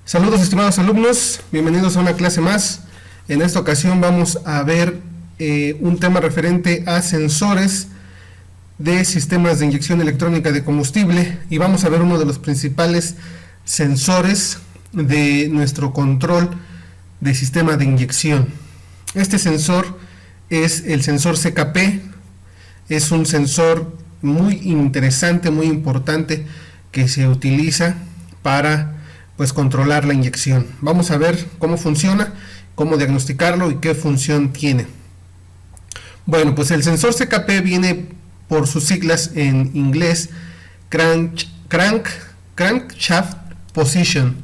Saludos estimados alumnos, bienvenidos a una clase más. En esta ocasión vamos a ver un tema referente a sensores de sistemas de inyección electrónica de combustible y vamos a ver uno de los principales sensores de nuestro control de sistema de inyección. Este sensor es el sensor CKP, es un sensor muy interesante, muy importante que se utiliza para controlar la inyección. Vamos a ver cómo funciona, cómo diagnosticarlo y qué función tiene. Bueno, pues el sensor CKP viene por sus siglas en inglés Crankshaft Position,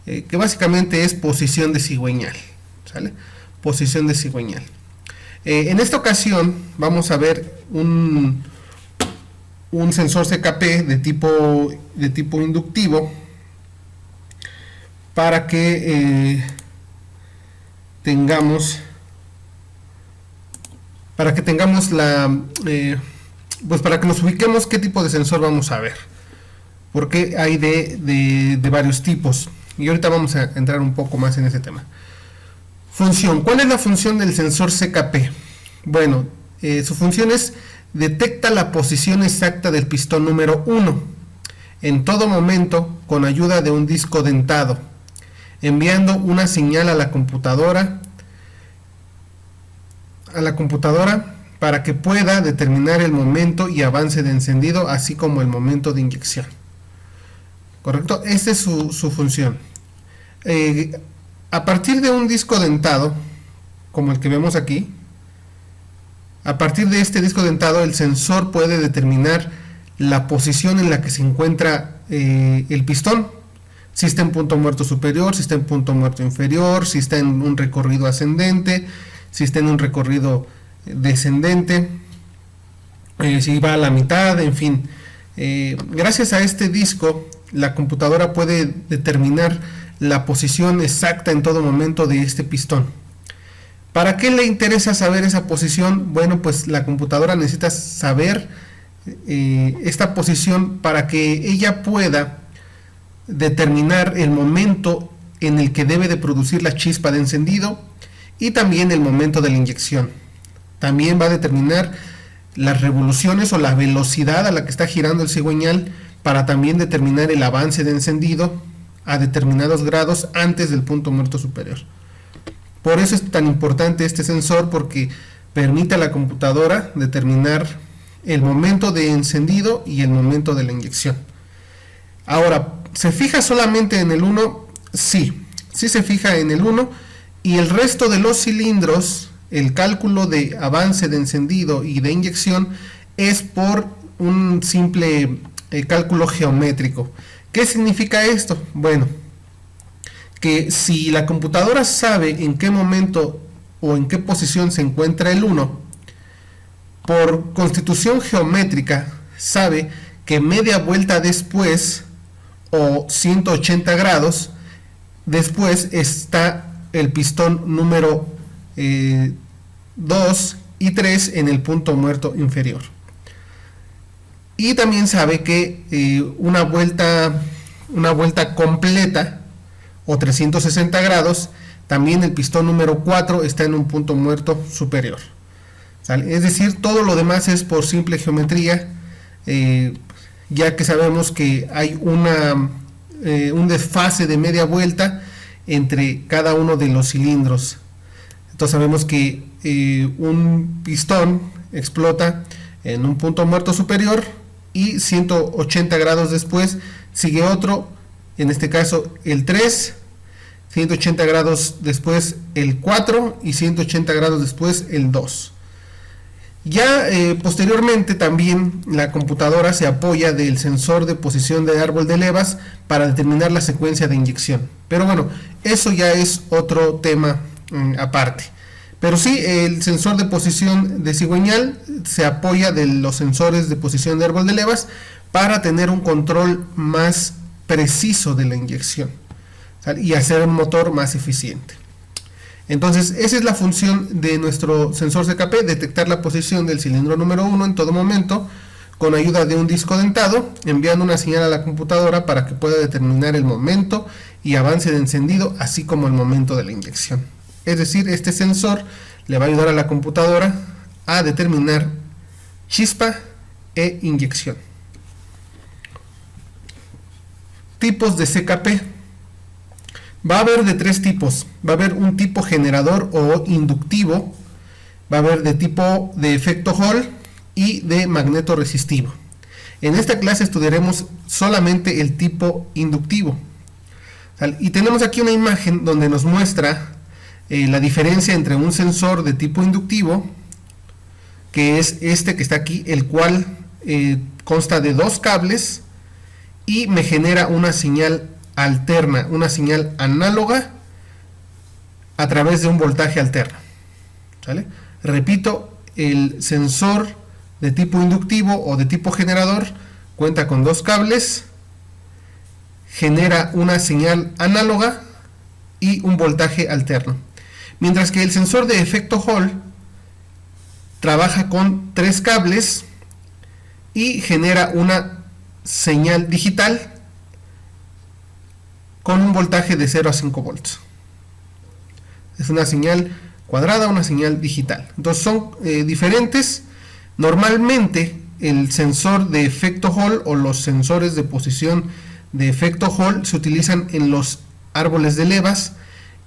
que básicamente es posición de cigüeñal, ¿sale? Posición de cigüeñal. En esta ocasión vamos a ver un sensor CKP de tipo inductivo para que tengamos para que nos ubiquemos qué tipo de sensor vamos a ver, porque hay de varios tipos y ahorita vamos a entrar un poco más en ese tema. Función. ¿Cuál es la función del sensor CKP? Bueno, su función es detecta la posición exacta del pistón número 1 en todo momento con ayuda de un disco dentado, enviando una señal a la computadora para que pueda determinar el momento y avance de encendido, así como el momento de inyección. ¿Correcto? Esta es su función. A partir de un disco dentado, como el que vemos aquí, a partir de este disco dentado, el sensor puede determinar la posición en la que se encuentra el pistón. Si está en punto muerto superior, si está en punto muerto inferior, si está en un recorrido ascendente, si está en un recorrido descendente, si va a la mitad, en fin. Gracias a este disco, la computadora puede determinar la posición exacta en todo momento de este pistón. ¿Para qué le interesa saber esa posición? Bueno, pues la computadora necesita saber esta posición para que ella pueda determinar el momento en el que debe de producir la chispa de encendido y también el momento de la inyección. También va a determinar las revoluciones o la velocidad a la que está girando el cigüeñal para también determinar el avance de encendido a determinados grados antes del punto muerto superior. Por eso es tan importante este sensor, porque permite a la computadora determinar el momento de encendido y el momento de la inyección. Ahora, ¿se fija solamente en el 1? Sí se fija en el 1, y el resto de los cilindros, el cálculo de avance de encendido y de inyección es por un simple cálculo geométrico. ¿Qué significa esto? Bueno, que si la computadora sabe en qué momento o en qué posición se encuentra el 1, por constitución geométrica sabe que media vuelta después o 180 grados después está el pistón número 2 y 3 en el punto muerto inferior. Y también sabe que una vuelta completa o 360 grados, también el pistón número 4 está en un punto muerto superior. ¿Sale? Es decir, todo lo demás es por simple geometría, ya que sabemos que hay un desfase de media vuelta entre cada uno de los cilindros. Entonces sabemos que un pistón explota en un punto muerto superior y 180 grados después sigue otro, en este caso el 3, 180 grados después el 4 y 180 grados después el 2. Ya posteriormente también la computadora se apoya del sensor de posición de árbol de levas para determinar la secuencia de inyección. Pero bueno, eso ya es otro tema aparte. Pero sí, el sensor de posición de cigüeñal se apoya de los sensores de posición de árbol de levas para tener un control más preciso de la inyección, ¿sale? Y hacer un motor más eficiente. Entonces, esa es la función de nuestro sensor CKP, detectar la posición del cilindro número 1 en todo momento con ayuda de un disco dentado, enviando una señal a la computadora para que pueda determinar el momento y avance de encendido, así como el momento de la inyección. Es decir, este sensor le va a ayudar a la computadora a determinar chispa e inyección. Tipos de CKP. Va a haber de tres tipos. Va a haber un tipo generador o inductivo, va a haber de tipo de efecto Hall y de magneto resistivo. En esta clase estudiaremos solamente el tipo inductivo. Y tenemos aquí una imagen donde nos muestra la diferencia entre un sensor de tipo inductivo, que es este que está aquí, el cual consta de dos cables y me genera una señal alterna, una señal análoga a través de un voltaje alterno. ¿Sale? Repito, el sensor de tipo inductivo o de tipo generador cuenta con dos cables, genera una señal análoga y un voltaje alterno. Mientras que el sensor de efecto Hall trabaja con tres cables y genera una señal digital con un voltaje de 0 a 5 volts. Es una señal cuadrada, una señal digital. Entonces son diferentes. Normalmente el sensor de efecto Hall o los sensores de posición de efecto Hall se utilizan en los árboles de levas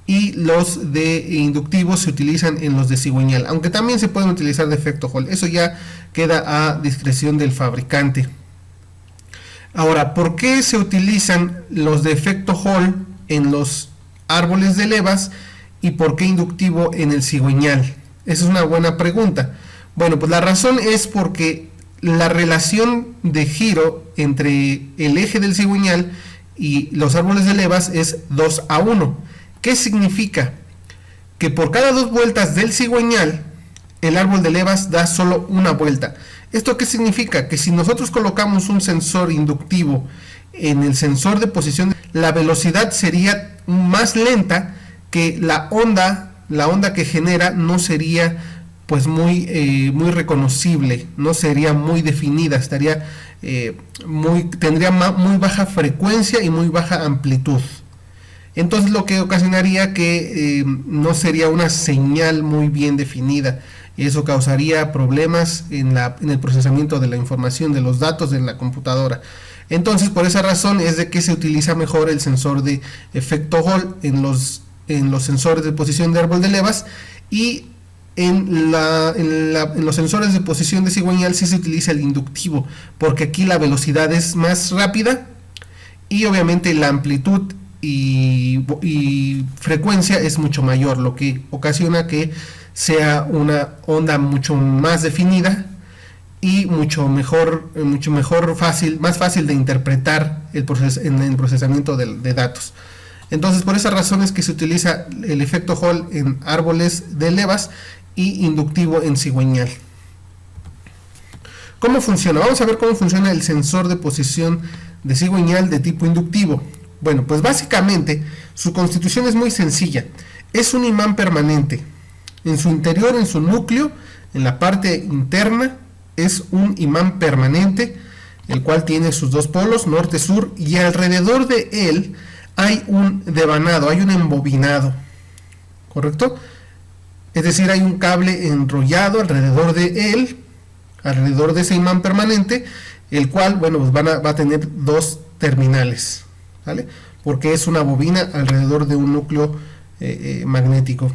y los de inductivos se utilizan en los de cigüeñal, aunque también se pueden utilizar de efecto Hall. Eso ya queda a discreción del fabricante. Ahora, ¿por qué se utilizan los de efecto Hall en los árboles de levas y por qué inductivo en el cigüeñal? Esa es una buena pregunta. Bueno, pues la razón es porque la relación de giro entre el eje del cigüeñal y los árboles de levas es 2:1. ¿Qué significa? Que por cada 2 vueltas del cigüeñal, el árbol de levas da solo una vuelta. ¿Esto qué significa? Que si nosotros colocamos un sensor inductivo en el sensor de posición, la velocidad sería más lenta, que la onda que genera no sería pues muy reconocible, no sería muy definida, tendría muy baja frecuencia y muy baja amplitud. Entonces lo que ocasionaría que no sería una señal muy bien definida, y eso causaría problemas en el procesamiento de la información, de los datos de la computadora. Entonces, por esa razón es de que se utiliza mejor el sensor de efecto Hall en los sensores de posición de árbol de levas, y en los sensores de posición de cigüeñal sí se utiliza el inductivo, porque aquí la velocidad es más rápida y obviamente la amplitud y frecuencia es mucho mayor, lo que ocasiona que sea una onda mucho más definida y más fácil de interpretar en el procesamiento de datos. Entonces, por esas razones que se utiliza el efecto Hall en árboles de levas y inductivo en cigüeñal. ¿Cómo funciona? Vamos a ver cómo funciona el sensor de posición de cigüeñal de tipo inductivo. Bueno, pues básicamente su constitución es muy sencilla. Es un imán permanente. En su interior, en su núcleo, en la parte interna, es un imán permanente, el cual tiene sus dos polos, norte-sur, y alrededor de él hay un devanado, hay un embobinado, ¿correcto? Es decir, hay un cable enrollado alrededor de él, alrededor de ese imán permanente, el cual, bueno, pues va a tener dos terminales, ¿vale? Porque es una bobina alrededor de un núcleo magnético.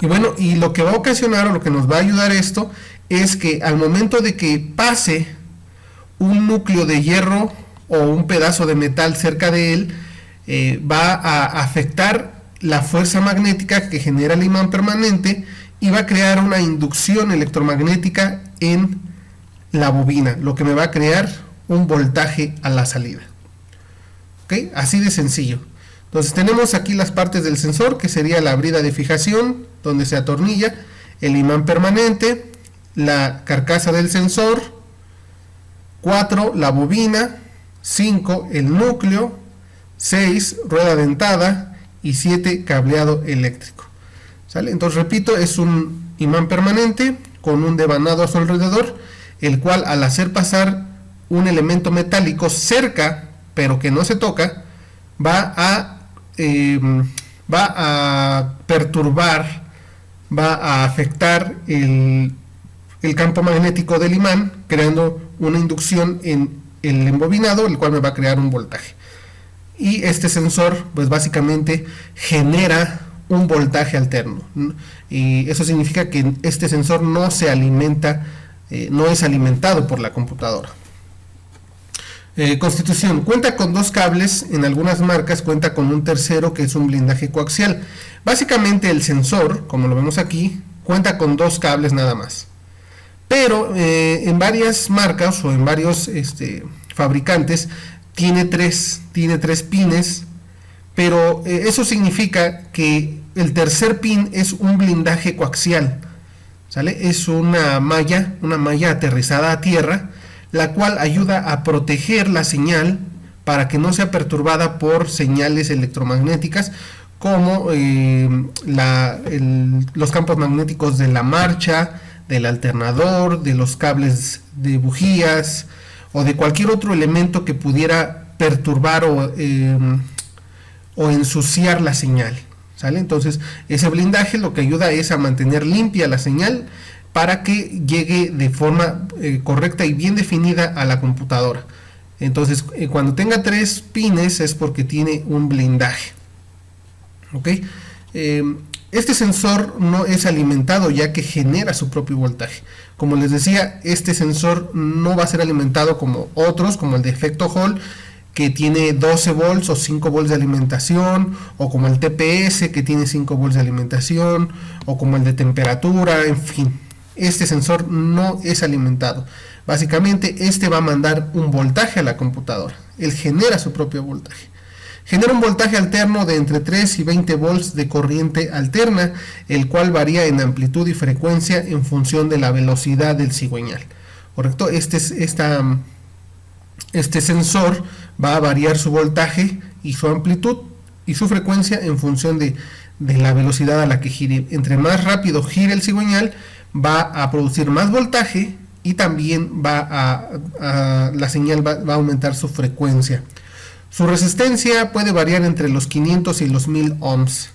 Y bueno, y lo que va a ocasionar, o lo que nos va a ayudar esto, es que al momento de que pase un núcleo de hierro o un pedazo de metal cerca de él, va a afectar la fuerza magnética que genera el imán permanente y va a crear una inducción electromagnética en la bobina, lo que me va a crear un voltaje a la salida. ¿Ok? Así de sencillo. Entonces tenemos aquí las partes del sensor, que sería la brida de fijación, donde se atornilla, el imán permanente, la carcasa del sensor, 4, la bobina, 5, el núcleo, 6, rueda dentada y 7, cableado eléctrico. ¿Sale? Entonces repito, es un imán permanente con un devanado a su alrededor el cual al hacer pasar un elemento metálico cerca, pero que no se toca, va a perturbar, va a afectar el campo magnético del imán, creando una inducción en el embobinado, el cual me va a crear un voltaje. Y este sensor, pues básicamente genera un voltaje alterno, y eso significa que este sensor no se alimenta, no es alimentado por la computadora. Constitución: cuenta con 2 cables, en algunas marcas cuenta con un tercero que es un blindaje coaxial. Básicamente el sensor, como lo vemos aquí, cuenta con 2 cables nada más, pero en varias marcas o en varios fabricantes tiene 3 pines, pero eso significa que el tercer pin es un blindaje coaxial, ¿sale? Es una malla aterrizada a tierra, la cual ayuda a proteger la señal para que no sea perturbada por señales electromagnéticas como los campos magnéticos de la marcha, del alternador, de los cables de bujías o de cualquier otro elemento que pudiera perturbar o ensuciar la señal, ¿sale? Entonces ese blindaje lo que ayuda es a mantener limpia la señal para que llegue de forma correcta y bien definida a la computadora. Entonces cuando tenga 3 pines es porque tiene un blindaje, ¿ok? Este sensor no es alimentado, ya que genera su propio voltaje. Como les decía, este sensor no va a ser alimentado como otros, como el de efecto Hall, que tiene 12 volts o 5 volts de alimentación, o como el TPS, que tiene 5 volts de alimentación, o como el de temperatura, en fin. Este sensor no es alimentado. Básicamente este va a mandar un voltaje a la computadora. Él genera su propio voltaje. Genera un voltaje alterno de entre 3 y 20 volts de corriente alterna, el cual varía en amplitud y frecuencia en función de la velocidad del cigüeñal. ¿Correcto? Este sensor va a variar su voltaje y su amplitud y su frecuencia en función de la velocidad a la que gire. Entre más rápido gire el cigüeñal, va a producir más voltaje y también la señal va a aumentar su frecuencia. Su resistencia puede variar entre los 500 y los 1000 ohms.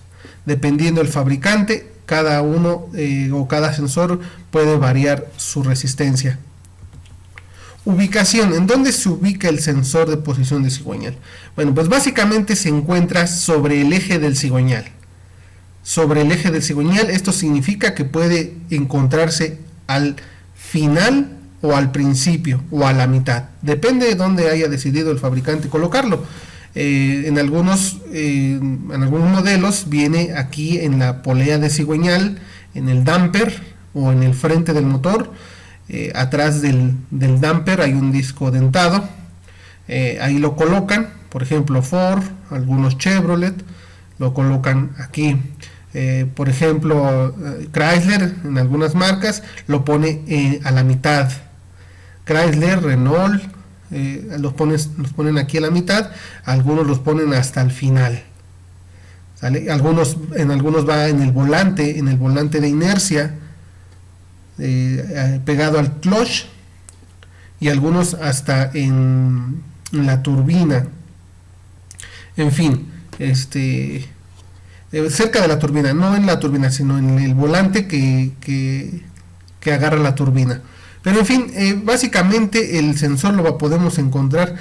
Dependiendo del fabricante, cada uno o cada sensor puede variar su resistencia. Ubicación: ¿en dónde se ubica el sensor de posición de cigüeñal? Bueno, pues básicamente se encuentra sobre el eje del cigüeñal. Sobre el eje del cigüeñal, esto significa que puede encontrarse al final o al principio o a la mitad. Depende de dónde haya decidido el fabricante colocarlo. En algunos modelos viene aquí en la polea de cigüeñal, en el damper o en el frente del motor. Atrás del damper hay un disco dentado, ahí lo colocan. Por ejemplo, Ford, algunos Chevrolet lo colocan aquí. Por ejemplo, Chrysler en algunas marcas lo pone a la mitad. Chrysler, Renault los ponen aquí a la mitad. Algunos los ponen hasta el final, ¿sale? En algunos va en el volante de inercia, pegado al clutch, y algunos hasta en la turbina. En fin, cerca de la turbina, no en la turbina, sino en el volante que agarra la turbina. Pero en fin, básicamente el sensor lo podemos encontrar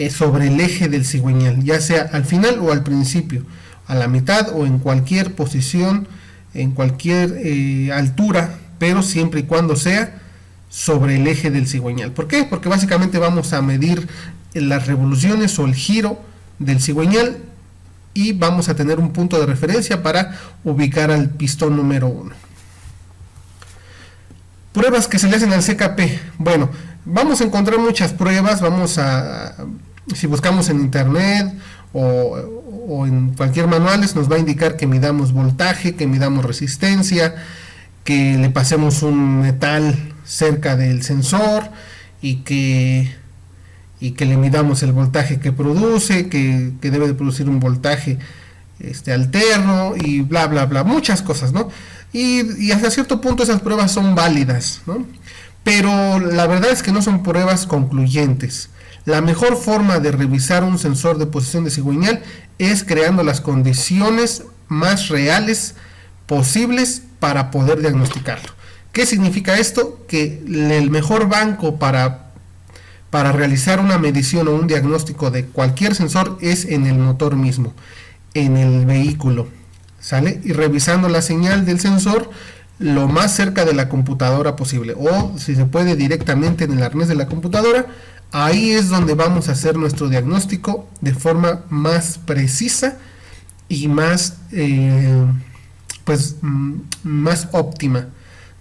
sobre el eje del cigüeñal, ya sea al final o al principio, a la mitad o en cualquier posición, en cualquier altura, pero siempre y cuando sea sobre el eje del cigüeñal. ¿Por qué? Porque básicamente vamos a medir las revoluciones o el giro del cigüeñal y vamos a tener un punto de referencia para ubicar al pistón número 1. Pruebas que se le hacen al CKP. Bueno, vamos a encontrar muchas pruebas. Si buscamos en internet o en cualquier manual, nos va a indicar que midamos voltaje, que midamos resistencia, que le pasemos un metal cerca del sensor y que le midamos el voltaje que produce, que debe de producir un voltaje alterno y bla bla bla, muchas cosas, ¿no? Y hasta cierto punto esas pruebas son válidas, ¿no? pero la verdad es que no son pruebas concluyentes. La mejor forma de revisar un sensor de posición de cigüeñal es creando las condiciones más reales posibles para poder diagnosticarlo. ¿Qué significa esto? Que el mejor banco para realizar una medición o un diagnóstico de cualquier sensor es en el motor mismo, en el vehículo, ¿sale? Y revisando la señal del sensor lo más cerca de la computadora posible, o si se puede directamente en el arnés de la computadora. Ahí es donde vamos a hacer nuestro diagnóstico de forma más precisa y más más óptima,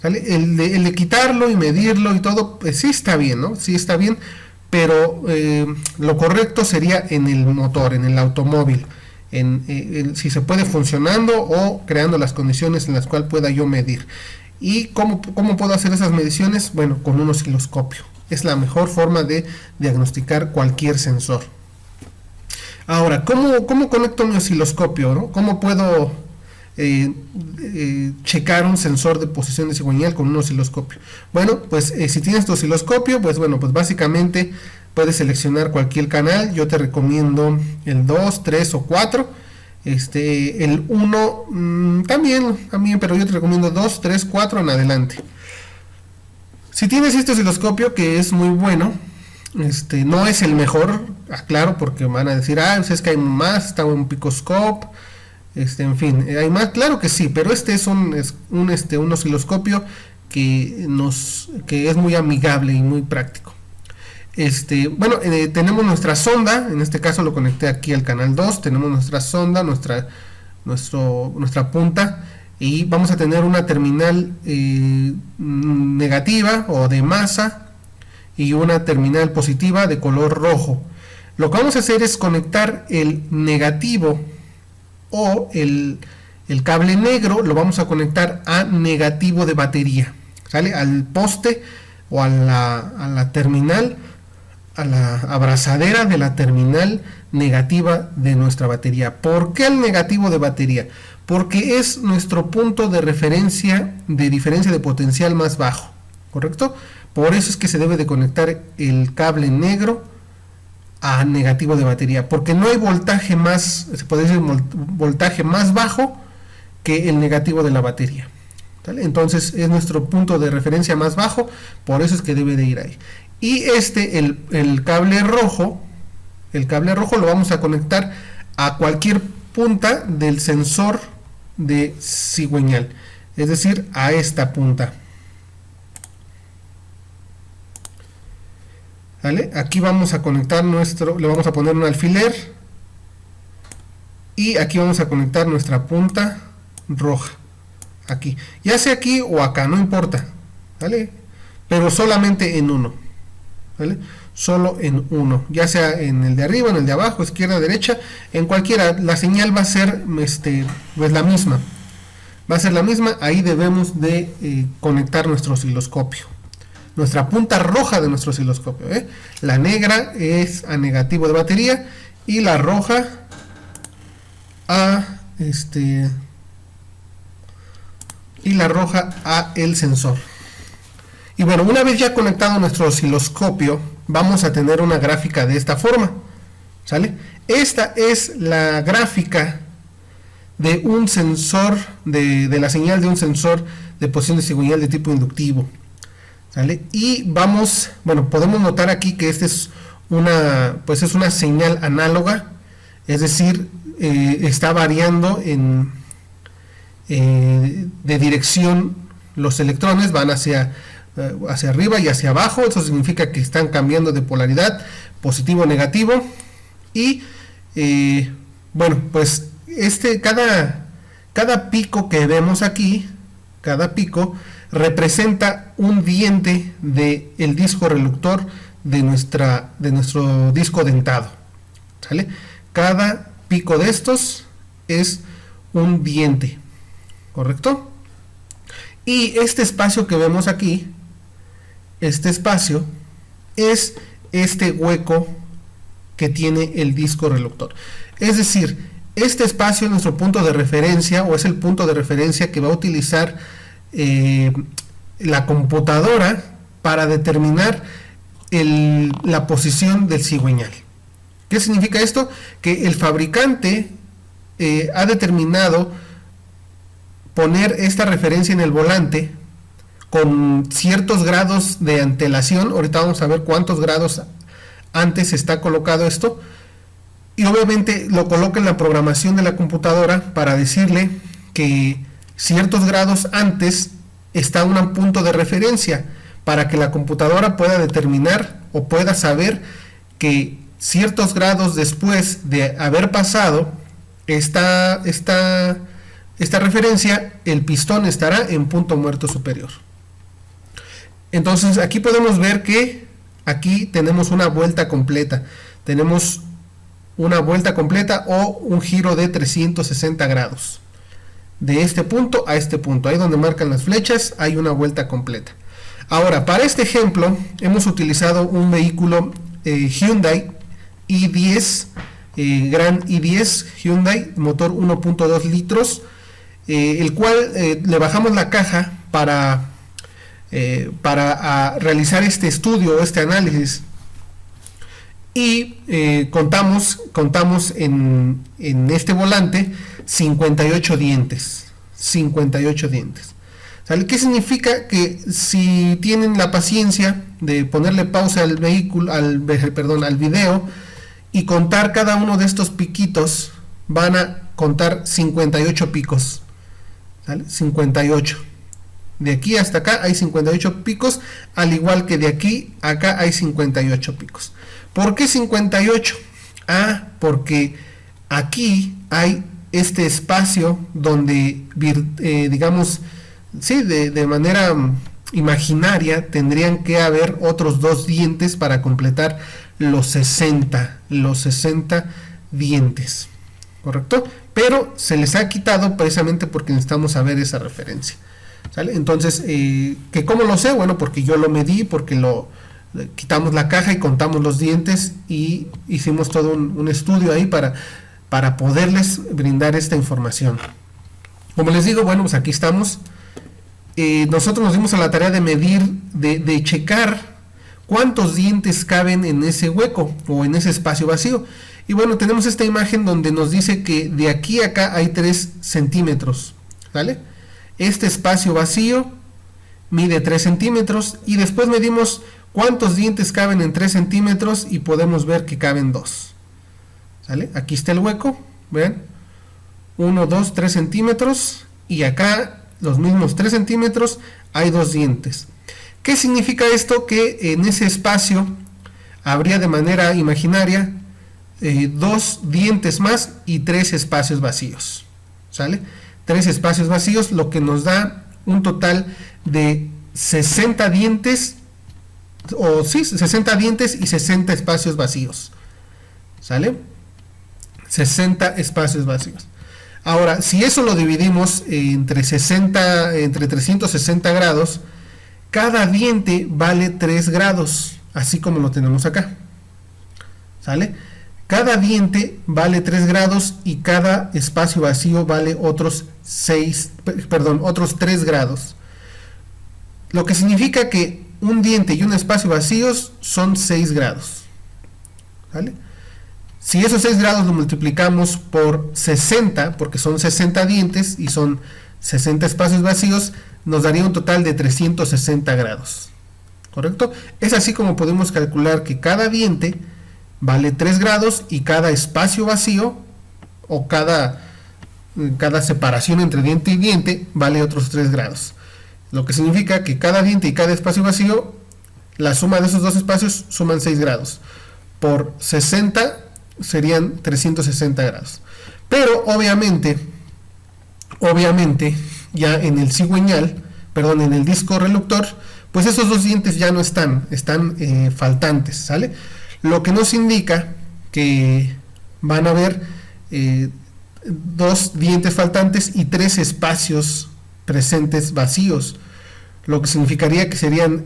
¿sale? El de quitarlo y medirlo y todo, pues sí está bien, ¿no? Sí está bien, pero lo correcto sería en el motor, en el automóvil, si se puede funcionando o creando las condiciones en las cuales pueda yo medir. ¿Y cómo puedo hacer esas mediciones? Bueno, con un osciloscopio. Es la mejor forma de diagnosticar cualquier sensor. Ahora, ¿cómo conecto mi osciloscopio, ¿no? ¿Cómo puedo checar un sensor de posición de cigüeñal con un osciloscopio? Bueno, pues si tienes tu osciloscopio, pues bueno, pues básicamente puedes seleccionar cualquier canal. Yo te recomiendo el 2, 3 o 4. El 1 también, pero yo te recomiendo 2, 3, 4 en adelante. Si tienes este osciloscopio, que es muy bueno, no es el mejor, aclaro, porque van a decir, pues es que hay más, está un Picoscope, en fin, hay más, claro que sí, pero este es un osciloscopio que es muy amigable y muy práctico. Tenemos nuestra sonda, en este caso lo conecté aquí al canal 2, tenemos nuestra sonda, nuestra punta, y vamos a tener una terminal negativa o de masa y una terminal positiva de color rojo. Lo que vamos a hacer es conectar el negativo o el cable negro, lo vamos a conectar a negativo de batería, ¿sale? Al poste o a la terminal, a la abrazadera de la terminal negativa de nuestra batería. ¿Por qué el negativo de batería? Porque es nuestro punto de referencia de diferencia de potencial más bajo, ¿correcto? Por eso es que se debe de conectar el cable negro a negativo de batería, porque no hay voltaje más, se puede decir voltaje más bajo que el negativo de la batería, ¿vale? Entonces es nuestro punto de referencia más bajo, por eso es que debe de ir ahí. Y el cable rojo lo vamos a conectar a cualquier punta del sensor de cigüeñal, es decir, a esta punta, ¿vale? Aquí vamos a conectar le vamos a poner un alfiler y aquí vamos a conectar nuestra punta roja, aquí, ya sea aquí o acá, no importa, ¿vale? Pero solamente en uno, ¿vale? Solo en uno, ya sea en el de arriba, en el de abajo, izquierda, derecha, en cualquiera. La señal va a ser pues la misma, ahí debemos de conectar nuestro osciloscopio, nuestra punta roja de nuestro osciloscopio, la negra es a negativo de batería y la roja a el sensor. Y bueno, una vez ya conectado nuestro osciloscopio, vamos a tener una gráfica de esta forma, ¿sale? Esta es la gráfica de un sensor, de la señal de un sensor de posición de cigüeñal de tipo inductivo, ¿sale? Y podemos notar aquí que es una señal análoga, es decir, está variando de dirección. Los electrones van hacia arriba y hacia abajo, eso significa que están cambiando de polaridad, positivo o negativo. Y pues cada pico que vemos aquí, cada pico representa un diente del disco reductor de nuestro disco dentado, ¿sale? Cada pico de estos es un diente, ¿correcto? Y este espacio que vemos aquí, este espacio es este hueco que tiene el disco reductor. Es decir, este espacio es nuestro punto de referencia, o es el punto de referencia que va a utilizar la computadora para determinar la posición del cigüeñal. ¿Qué significa esto? Que el fabricante ha determinado poner esta referencia en el volante con ciertos grados de antelación. Ahorita vamos a ver cuántos grados antes está colocado esto, y obviamente lo coloca en la programación de la computadora para decirle que ciertos grados antes está un punto de referencia, para que la computadora pueda determinar o pueda saber que ciertos grados después de haber pasado esta referencia, el pistón estará en punto muerto superior. Entonces aquí podemos ver que aquí tenemos una vuelta completa. Tenemos una vuelta completa o un giro de 360 grados. De este punto a este punto, ahí donde marcan las flechas, hay una vuelta completa. Ahora, para este ejemplo, hemos utilizado un vehículo Hyundai i10, Gran i10 Hyundai, motor 1.2 litros, el cual le bajamos la caja para realizar este estudio, este análisis, y contamos en este volante 58 dientes. 58 dientes. ¿Sale? ¿Qué significa? Que si tienen la paciencia de ponerle pausa al vehículo, al video, y contar cada uno de estos piquitos, van a contar 58 picos. ¿Sale? 58. De aquí hasta acá hay 58 picos, al igual que de aquí a acá hay 58 picos. ¿Por qué 58? Porque aquí hay este espacio donde, digamos, sí, de manera imaginaria tendrían que haber otros 2 dientes para completar los 60 dientes, ¿correcto? Pero se les ha quitado precisamente porque necesitamos saber esa referencia, ¿sale? Entonces, ¿que cómo lo sé? Bueno, porque yo lo medí, porque quitamos la caja y contamos los dientes y hicimos todo un estudio ahí para poderles brindar esta información. Como les digo, bueno, pues aquí estamos. Nosotros nos dimos a la tarea de medir, de checar cuántos dientes caben en ese hueco o en ese espacio vacío. Y bueno, tenemos esta imagen donde nos dice que de aquí a acá hay 3 centímetros, ¿vale? Este espacio vacío mide 3 centímetros y después medimos cuántos dientes caben en 3 centímetros y podemos ver que caben 2. ¿Sale? Aquí está el hueco, vean, 1, 2, 3 centímetros, y acá los mismos 3 centímetros hay 2 dientes. ¿Qué significa esto? Que en ese espacio habría de manera imaginaria 2 dientes más y 3 espacios vacíos. ¿Sale? 3 espacios vacíos, lo que nos da un total de 60 dientes, o sí, 60 dientes y 60 espacios vacíos. ¿Sale? 60 espacios vacíos. Ahora, si eso lo dividimos entre 360 grados, cada diente vale 3 grados, así como lo tenemos acá. ¿Sale? Cada diente vale 3 grados y cada espacio vacío vale otros 3 grados. Lo que significa que un diente y un espacio vacíos son 6 grados. ¿Vale? Si esos 6 grados lo multiplicamos por 60, porque son 60 dientes y son 60 espacios vacíos, nos daría un total de 360 grados. ¿Correcto? Es así como podemos calcular que cada diente vale 3 grados y cada espacio vacío o cada separación entre diente y diente vale otros 3 grados. Lo que significa que cada diente y cada espacio vacío, la suma de esos dos espacios suman 6 grados. Por 60 serían 360 grados. Pero obviamente ya en el cigüeñal, en el disco reluctor, pues esos 2 dientes ya no están faltantes, ¿sale? Lo que nos indica que van a haber 2 dientes faltantes y 3 espacios presentes vacíos, lo que significaría que serían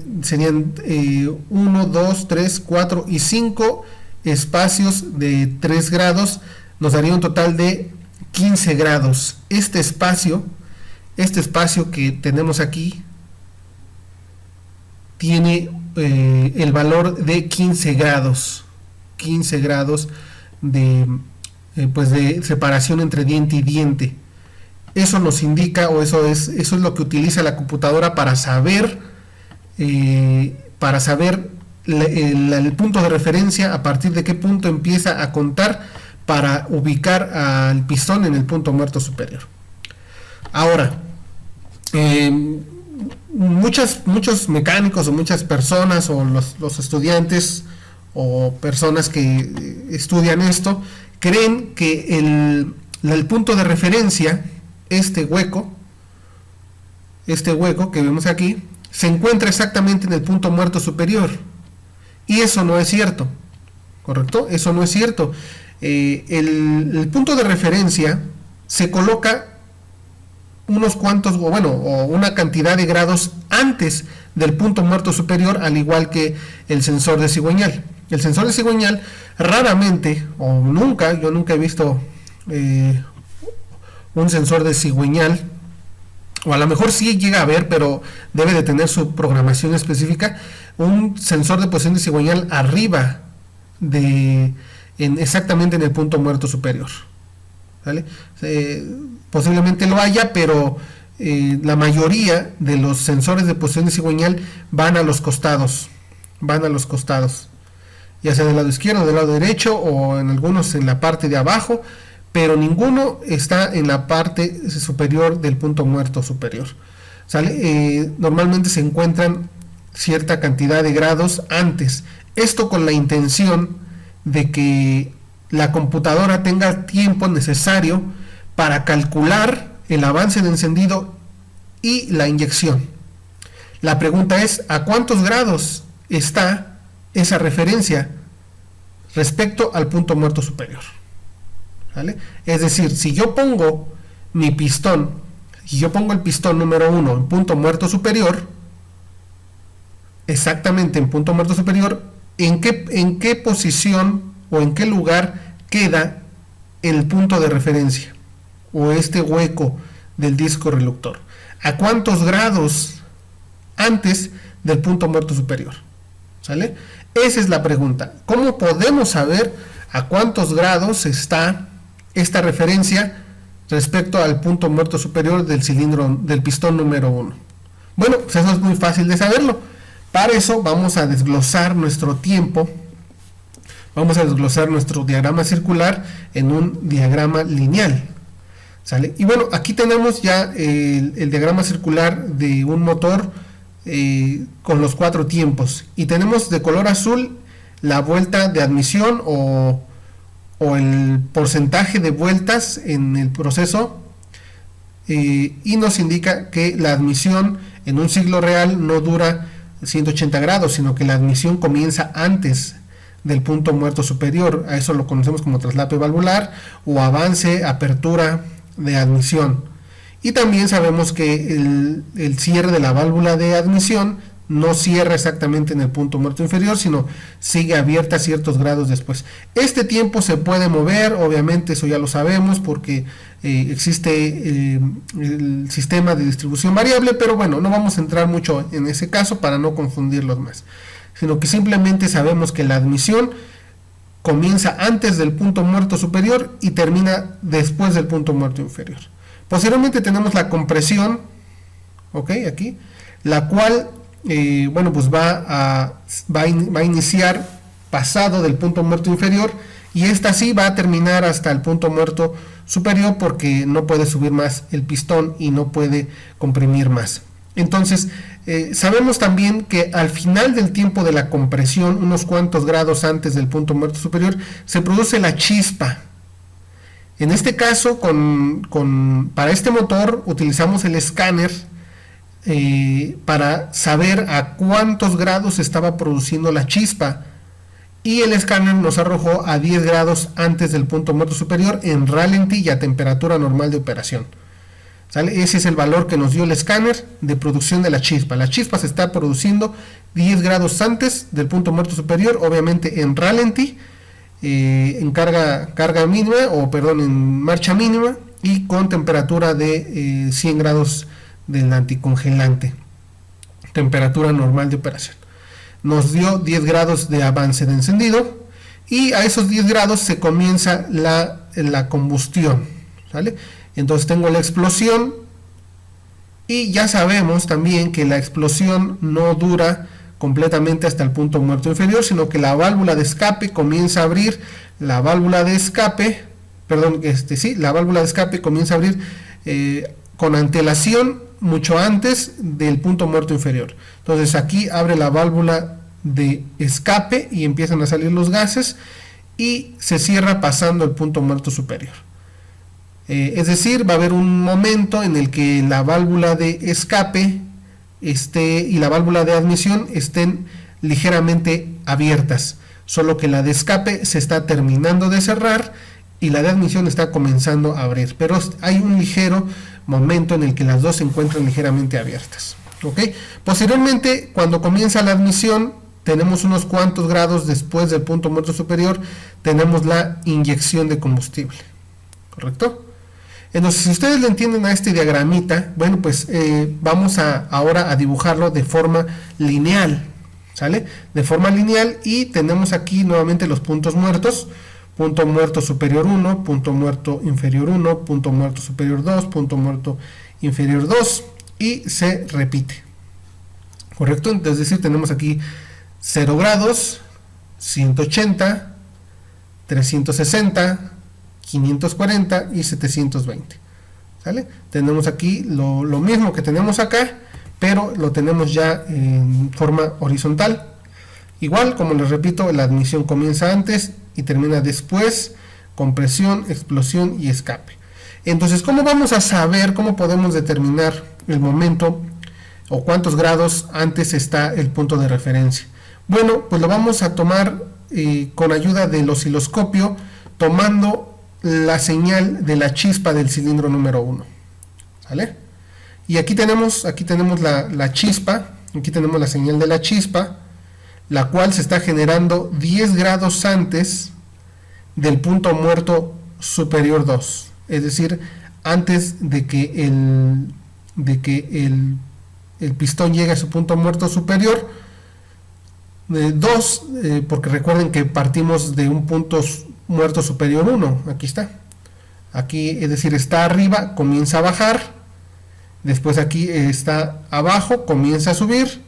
1, 2, 3, 4 y 5 espacios de 3 grados, nos daría un total de 15 grados. Este espacio que tenemos aquí tiene el valor de 15 grados. 15 grados de, pues de separación entre diente y diente. Eso nos indica, o eso es lo que utiliza la computadora para saber el punto de referencia, a partir de qué punto empieza a contar para ubicar al pistón en el punto muerto superior. Ahora, muchos mecánicos o muchas personas o los estudiantes o personas que estudian esto creen que el punto de referencia, este hueco que vemos aquí, se encuentra exactamente en el punto muerto superior, y eso no es cierto, ¿correcto? Eso no es cierto. El punto de referencia se coloca unos cuantos, o una cantidad de grados antes del punto muerto superior, al igual que el sensor de cigüeñal. El sensor de cigüeñal raramente, o nunca, yo nunca he visto un sensor de cigüeñal, o a lo mejor sí llega a haber, pero debe de tener su programación específica, un sensor de posición de cigüeñal arriba exactamente en el punto muerto superior, ¿vale? Posiblemente lo haya, pero la mayoría de los sensores de posición de cigüeñal van a los costados, ya sea del lado izquierdo, del lado derecho, o en algunos en la parte de abajo, pero ninguno está en la parte superior del punto muerto superior, ¿sale? Normalmente se encuentran cierta cantidad de grados antes, esto con la intención de que la computadora tenga tiempo necesario para calcular el avance de encendido y la inyección. La pregunta es, ¿a cuántos grados está esa referencia respecto al punto muerto superior? ¿Vale? Es decir, si yo pongo el pistón número 1 en punto muerto superior, exactamente en punto muerto superior, ¿en qué posición o en qué lugar queda el punto de referencia o este hueco del disco reluctor? ¿A cuántos grados antes del punto muerto superior? ¿Sale? Esa es la pregunta. ¿Cómo podemos saber a cuántos grados está esta referencia respecto al punto muerto superior del cilindro del pistón número 1? Bueno, pues eso es muy fácil de saberlo. Para eso vamos a desglosar nuestro tiempo, vamos a desglosar nuestro diagrama circular en un diagrama lineal, ¿sale? Y bueno, aquí tenemos ya el diagrama circular de un motor con los 4 tiempos, y tenemos de color azul la vuelta de admisión o el porcentaje de vueltas en el proceso, y nos indica que la admisión en un ciclo real no dura 180 grados, sino que la admisión comienza antes del punto muerto superior. A eso lo conocemos como traslape valvular o avance, apertura de admisión. Y también sabemos que el cierre de la válvula de admisión no cierra exactamente en el punto muerto inferior, sino sigue abierta a ciertos grados después. Este tiempo se puede mover, obviamente eso ya lo sabemos, porque existe el sistema de distribución variable, pero bueno, no vamos a entrar mucho en ese caso para no confundirlos más, sino que simplemente sabemos que la admisión comienza antes del punto muerto superior y termina después del punto muerto inferior. Posteriormente tenemos la compresión, ok, aquí, la cual pues va a iniciar pasado del punto muerto inferior, y esta sí va a terminar hasta el punto muerto superior, porque no puede subir más el pistón y no puede comprimir más. Entonces sabemos también que al final del tiempo de la compresión, unos cuantos grados antes del punto muerto superior, se produce la chispa. En este caso, para este motor utilizamos el escáner para saber a cuántos grados estaba produciendo la chispa, y el escáner nos arrojó a 10 grados antes del punto muerto superior en ralentí y a temperatura normal de operación, ¿sale? Ese es el valor que nos dio el escáner de producción de la chispa. La chispa se está produciendo 10 grados antes del punto muerto superior, obviamente en ralentí, en carga mínima, en marcha mínima, y con temperatura de 100 grados del anticongelante. temperatura normal de operación. Nos dio 10 grados de avance de encendido y a esos 10 grados se comienza la combustión, ¿sale? Entonces tengo la explosión y ya sabemos también que la explosión no dura completamente hasta el punto muerto inferior, sino que la válvula de escape comienza a abrir, la válvula de escape comienza a abrir con antelación mucho antes del punto muerto inferior. Entonces aquí abre la válvula de escape y empiezan a salir los gases y se cierra pasando el punto muerto superior. Es decir, va a haber un momento en el que la válvula de escape y la válvula de admisión estén ligeramente abiertas, solo que la de escape se está terminando de cerrar y la de admisión está comenzando a abrir, pero hay un ligero momento en el que las dos se encuentran ligeramente abiertas, ¿ok? Posteriormente, cuando comienza la admisión, tenemos unos cuantos grados después del punto muerto superior, tenemos la inyección de combustible, ¿correcto? Entonces, si ustedes le entienden a este diagramita, bueno, pues vamos ahora a dibujarlo de forma lineal, ¿sale? De forma lineal, y tenemos aquí nuevamente los puntos muertos: punto muerto superior 1, punto muerto inferior 1, punto muerto superior 2, punto muerto inferior 2, y se repite, ¿correcto? Entonces, es decir, tenemos aquí 0 grados, 180, 360, 540 y 720, ¿sale? Tenemos aquí lo mismo que tenemos acá, pero lo tenemos ya en forma horizontal. Igual, como les repito, la admisión comienza antes y termina después, compresión, explosión y escape. Entonces, ¿cómo vamos a saber, cómo podemos determinar el momento o cuántos grados antes está el punto de referencia? Bueno, pues lo vamos a tomar con ayuda del osciloscopio, tomando la señal de la chispa del cilindro número 1, ¿vale? Y aquí tenemos la chispa, aquí tenemos la señal de la chispa, la cual se está generando 10 grados antes del punto muerto superior 2, es decir, antes de que el pistón llegue a su punto muerto superior 2, porque recuerden que partimos de un punto muerto superior 1, aquí está, aquí, es decir, está arriba, comienza a bajar, después aquí está abajo, comienza a subir,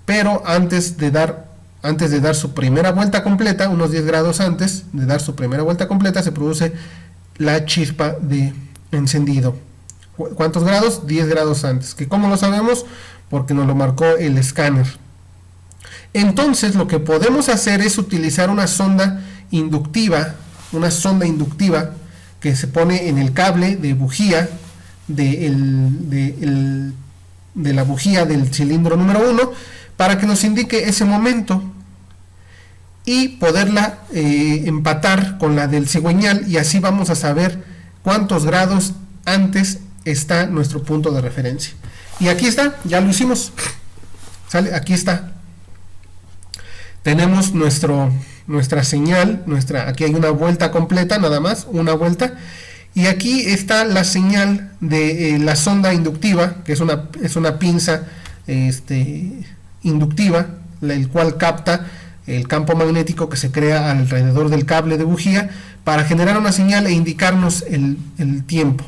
pero antes de dar su primera vuelta completa, unos 10 grados antes de dar su primera vuelta completa, se produce la chispa de encendido. ¿Cuántos grados? 10 grados antes. ¿Que cómo lo sabemos? Porque nos lo marcó el escáner. Entonces, lo que podemos hacer es utilizar una sonda inductiva que se pone en el cable de bujía de la bujía del cilindro número 1 para que nos indique ese momento y poderla empatar con la del cigüeñal, y así vamos a saber cuántos grados antes está nuestro punto de referencia. Y aquí está, ya lo hicimos, ¿sale? Aquí está. Tenemos nuestra señal, aquí hay una vuelta completa, nada más, una vuelta, y aquí está la señal de la sonda inductiva, que es una pinza inductiva, el cual capta el campo magnético que se crea alrededor del cable de bujía para generar una señal e indicarnos el tiempo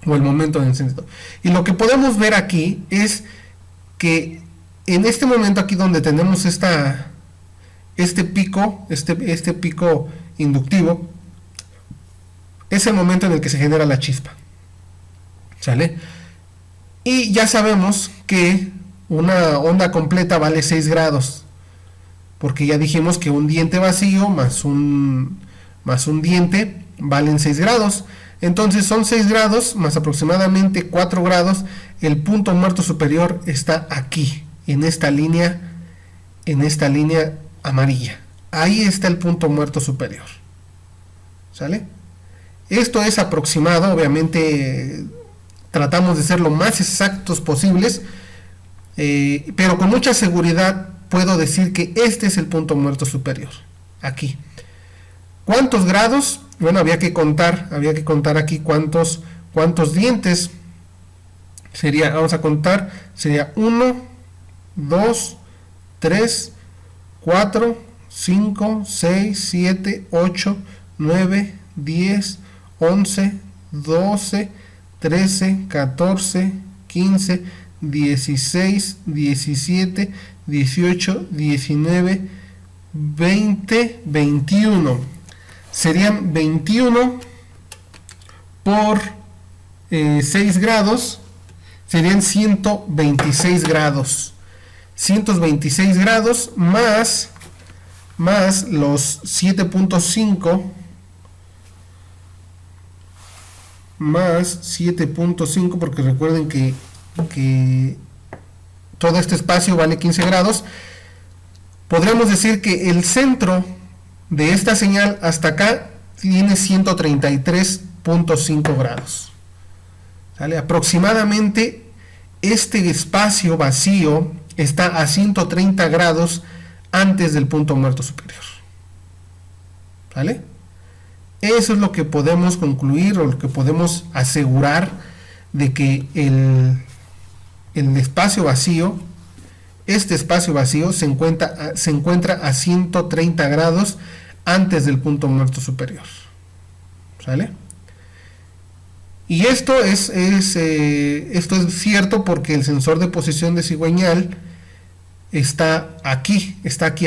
o el momento de encendido. Y lo que podemos ver aquí es que en este momento aquí donde tenemos este pico inductivo, es el momento en el que se genera la chispa, ¿sale? Y ya sabemos que una onda completa vale 6 grados, porque ya dijimos que un diente vacío más un diente valen 6 grados. Entonces son 6 grados más aproximadamente 4 grados. El punto muerto superior está aquí, en esta línea amarilla. Ahí está el punto muerto superior, ¿sale? Esto es aproximado, obviamente tratamos de ser lo más exactos posibles, pero con mucha seguridad puedo decir que este es el punto muerto superior, aquí. ¿Cuántos grados? Bueno, había que contar aquí cuántos dientes Sería, vamos a contar, sería 1, 2, 3, 4, 5, 6, 7, 8, 9, 10, 11, 12, 13, 14, 15, 16, 17, 18, 19, 20, 21. Serían 21 por 6 grados, serían 126 grados. 126 grados más los 7.5 más 7.5, porque recuerden que todo este espacio vale 15 grados. Podríamos decir que el centro de esta señal hasta acá tiene 133.5 grados. ¿Sale? Aproximadamente este espacio vacío está a 130 grados antes del punto muerto superior. ¿Vale? Eso es lo que podemos concluir, o lo que podemos asegurar, de que el espacio vacío, este espacio vacío se encuentra a 130 grados antes del punto muerto superior. ¿Sale? Y esto es cierto porque el sensor de posición de cigüeñal está aquí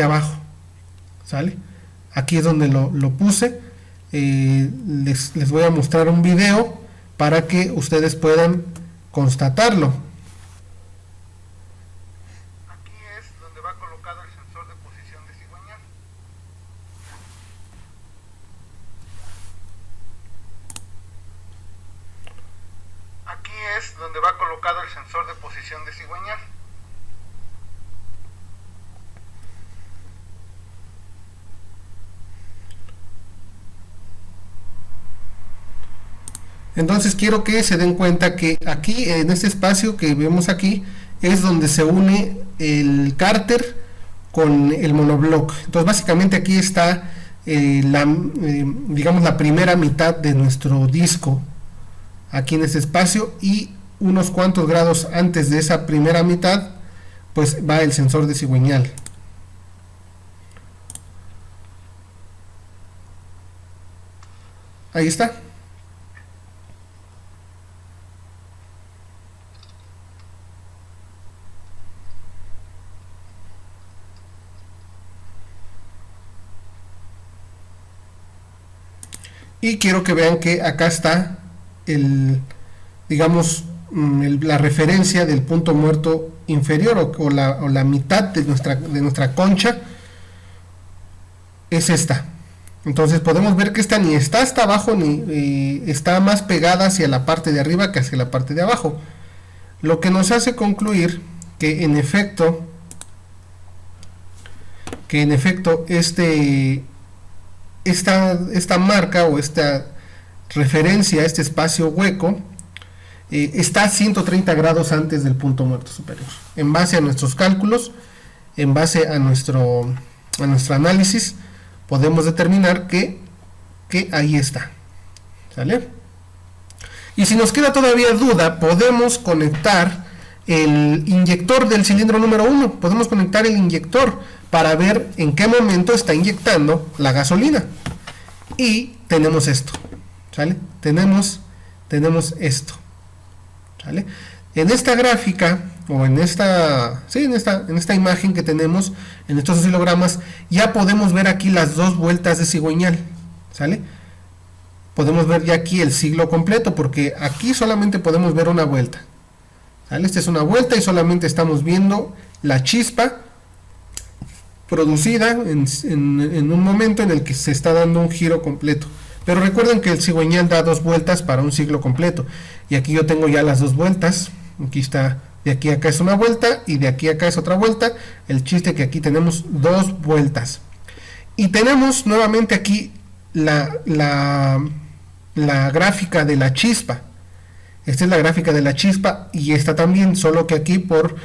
abajo. ¿Sale? Aquí es donde lo puse. Les voy a mostrar un video para que ustedes puedan constatarlo. Aquí es donde va colocado el sensor de posición de cigüeñal. Aquí es donde va colocado el sensor de posición de cigüeñal. Entonces quiero que se den cuenta que aquí, en este espacio que vemos aquí, es donde se une el cárter con el monobloc. Entonces básicamente aquí está digamos la primera mitad de nuestro disco, aquí en este espacio, y unos cuantos grados antes de esa primera mitad pues va el sensor de cigüeñal. Ahí está. Y quiero que vean que acá está digamos, la referencia del punto muerto inferior, o la mitad de nuestra concha es esta. Entonces podemos ver que esta ni está hasta abajo, ni está más pegada hacia la parte de arriba que hacia la parte de abajo, lo que nos hace concluir que en efecto esta marca, o esta referencia a este espacio hueco, está a 130 grados antes del punto muerto superior. En base a nuestros cálculos, en base a nuestro análisis, podemos determinar que ahí está. ¿Sale? Y si nos queda todavía duda, podemos conectar el inyector del cilindro número 1. Podemos conectar el inyector para ver en qué momento está inyectando la gasolina. Y tenemos esto. ¿Sale? Tenemos esto. ¿Sale? En esta gráfica, o en esta imagen que tenemos, en estos oscilogramas, ya podemos ver aquí las dos vueltas de cigüeñal. ¿Sale? Podemos ver ya aquí el ciclo completo, porque aquí solamente podemos ver una vuelta. ¿Sale? Esta es una vuelta y solamente estamos viendo la chispa producida en un momento en el que se está dando un giro completo. Pero recuerden que el cigüeñal da dos vueltas para un ciclo completo, y aquí yo tengo ya las dos vueltas. Aquí está, de aquí a acá es una vuelta y de aquí a acá es otra vuelta. El chiste que aquí tenemos dos vueltas, y tenemos nuevamente aquí la gráfica de la chispa. Esta es la gráfica de la chispa, y esta también, solo que aquí por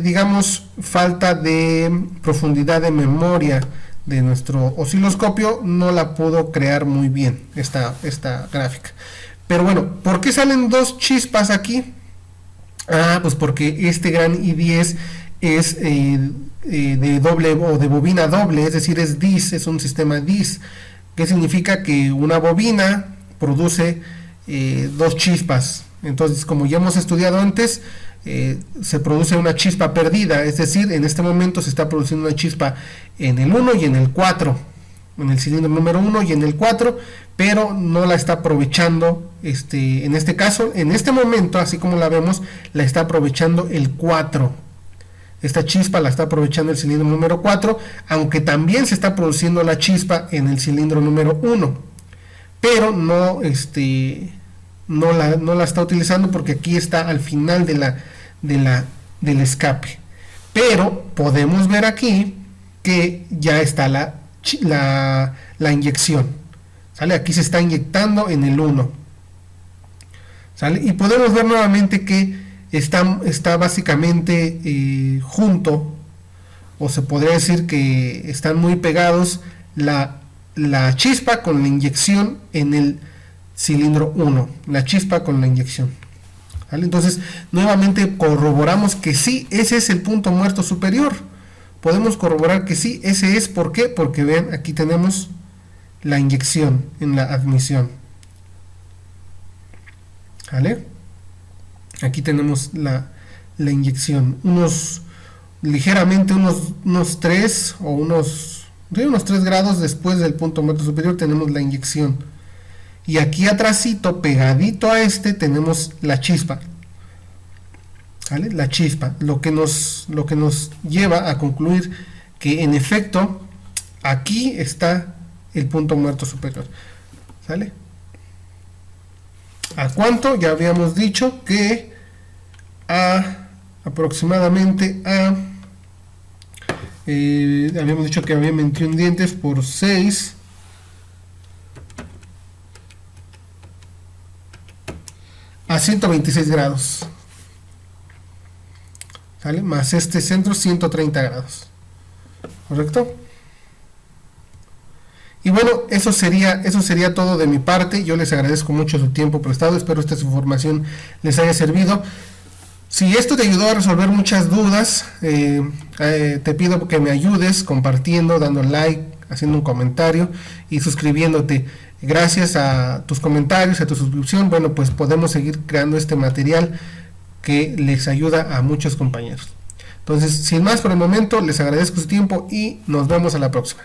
digamos, falta de profundidad de memoria de nuestro osciloscopio, no la pudo crear muy bien esta gráfica. Pero bueno, ¿por qué salen dos chispas aquí? Pues porque este gran I10 es de doble o de bobina doble, es decir, es DIS, es un sistema DIS, que significa que una bobina produce dos chispas. Entonces, como ya hemos estudiado antes, se produce una chispa perdida, es decir, en este momento se está produciendo una chispa en el 1 y en el 4, en el cilindro número 1 y en el 4, pero no la está aprovechando, en este caso, en este momento, así como la vemos, la está aprovechando el 4. Esta chispa la está aprovechando el cilindro número 4, aunque también se está produciendo la chispa en el cilindro número 1, pero no, no la está utilizando porque aquí está al final del escape. Pero podemos ver aquí que ya está la inyección, ¿sale? Aquí se está inyectando en el 1, ¿sale? Y podemos ver nuevamente que está básicamente junto, o se podría decir que están muy pegados la chispa con la inyección en el cilindro 1, la chispa con la inyección, ¿vale? Entonces nuevamente corroboramos que sí, ese es el punto muerto superior. Podemos corroborar que sí, ese es. ¿Por qué? Porque vean, aquí tenemos la inyección en la admisión, ¿vale? Aquí tenemos la inyección, ligeramente unos 3 o unos 3 grados después del punto muerto superior tenemos la inyección. Y aquí atrásito, pegadito a tenemos la chispa, ¿vale? La chispa, lo que nos lleva a concluir que en efecto aquí está el punto muerto superior, ¿sale? ¿A cuánto? Ya habíamos dicho que aproximadamente habíamos dicho que había 21 dientes por 6, a 126 grados, ¿sale? Más este centro, 130 grados, ¿correcto? Y bueno, eso sería todo de mi parte. Yo les agradezco mucho su tiempo prestado, espero esta información les haya servido. Si esto te ayudó a resolver muchas dudas, te pido que me ayudes compartiendo, dando like, haciendo un comentario y suscribiéndote. Gracias a tus comentarios, a tu suscripción, bueno, pues podemos seguir creando este material que les ayuda a muchos compañeros. Entonces, sin más por el momento, les agradezco su tiempo y nos vemos a la próxima.